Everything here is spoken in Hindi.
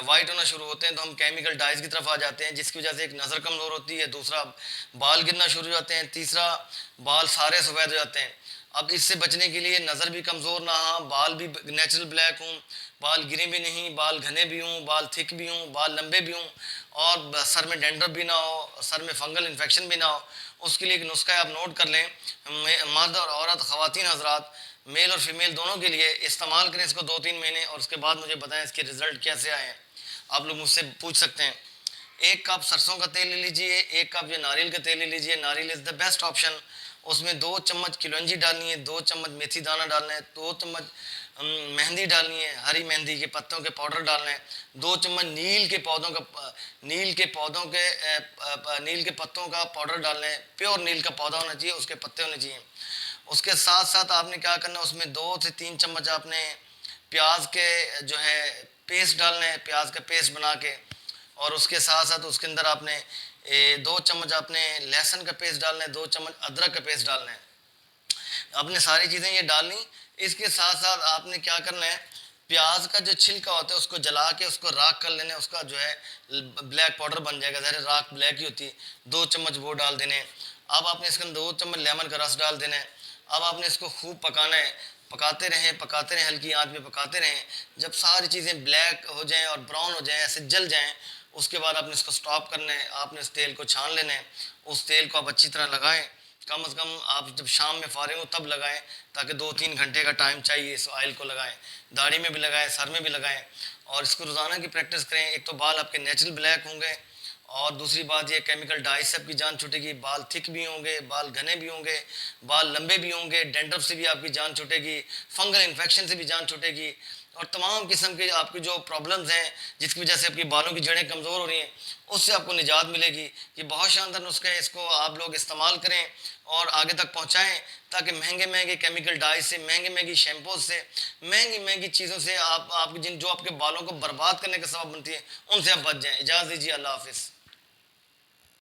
वाइट होना शुरू होते हैं तो हम केमिकल डाइज की तरफ आ जाते हैं, जिसकी वजह से एक नज़र कमज़ोर होती है, दूसरा बाल गिरना शुरू हो जाते हैं, तीसरा बाल सारे सफ़ेद हो जाते हैं। अब इससे बचने के लिए नज़र भी कमज़ोर ना हो, बाल भी नेचुरल ब्लैक हों, बाल गिरे भी नहीं, बाल घने भी हों, बाल थिक भी हों, बाल लंबे भी हों, और सर में डेंड्रफ भी ना हो, सर में फंगल इन्फेक्शन भी ना हो, उसके लिए एक नुस्खा है, आप नोट कर लें। मर्द और औरत, ख़वातीन हज़रात, मेल और फीमेल दोनों के लिए इस्तेमाल करें इसको 2-3 महीने, और उसके बाद मुझे बताएं इसके रिज़ल्ट कैसे आए हैं। आप लोग मुझसे पूछ सकते हैं। 1 कप सरसों का तेल ले लीजिए, 1 कप ये नारियल का तेल ले लीजिए। नारियल इज़ द बेस्ट ऑप्शन। उसमें 2 चम्मच किलौंजी डालनी है, 2 चम्मच मेथी दाना डालना है, 2 चम्मच मेहंदी डालनी है, हरी मेहंदी के पत्तों के पाउडर डालना है, 2 चम्मच नील के पौधों का नील के पत्तों का पाउडर डालना है। प्योर नील का पौधा होना चाहिए, उसके पत्ते होने चाहिए। उसके साथ साथ आपने क्या करना है, उसमें 2 से 3 चम्मच आपने प्याज के जो है पेस्ट डालना है, प्याज का पेस्ट बना के। और उसके साथ साथ उसके अंदर आपने 2 चम्मच आपने लहसुन का पेस्ट डालना है, 2 चम्मच अदरक का पेस्ट डालना है। आपने सारी चीज़ें ये डालनी। इसके साथ साथ आपने क्या करना है, प्याज का जो छिलका होता है उसको जला के उसको राख कर लेना है, उसका जो है ब्लैक पाउडर बन जाएगा, ज़ाहिर राख ब्लैक ही होती है। 2 चम्मच वो डाल देने। अब आपने इसके अंदर 2 चम्मच लेमन का रस डाल देना है। अब आपने इसको खूब पकाना है, पकाते रहें, हल्की आंच में पकाते रहें। जब सारी चीज़ें ब्लैक हो जाएं और ब्राउन हो जाएं, ऐसे जल जाएं, उसके बाद आपने इसको स्टॉप करना है। आपने इस तेल को छान लेना है। उस तेल को आप अच्छी तरह लगाएं। कम से कम आप जब शाम में फारिग हो तब लगाएं, ताकि 2-3 घंटे का टाइम चाहिए इस ऑयल को लगाएं। दाढ़ी में भी लगाएं, सर में भी लगाएं, और इसको रोज़ाना की प्रैक्टिस करें। एक तो बाल आपके नेचुरल ब्लैक होंगे, और दूसरी बात ये केमिकल डाई से आपकी जान छूटेगी। बाल थिक भी होंगे, बाल घने भी होंगे, बाल लंबे भी होंगे, डेंड्रफ से भी आपकी जान छूटेगी, फंगल इन्फेक्शन से भी जान छूटेगी, और तमाम किस्म के आपकी जो प्रॉब्लम्स हैं जिसकी वजह से आपकी बालों की जड़ें कमज़ोर हो रही हैं, उससे आपको निजात मिलेगी। ये बहुत शानदार नुस्खा है, इसको आप लोग इस्तेमाल करें और आगे तक पहुँचाएँ, ताकि महंगे महंगे केमिकल डाई से, महंगी महंगी शैम्पूज से, महंगी महंगी चीज़ों से आप जो आपके बालों को बर्बाद करने का सबब बनती है, उनसे आप बच जाएँ। इजाज़त दीजिए। अल्लाह हाफ़िज़।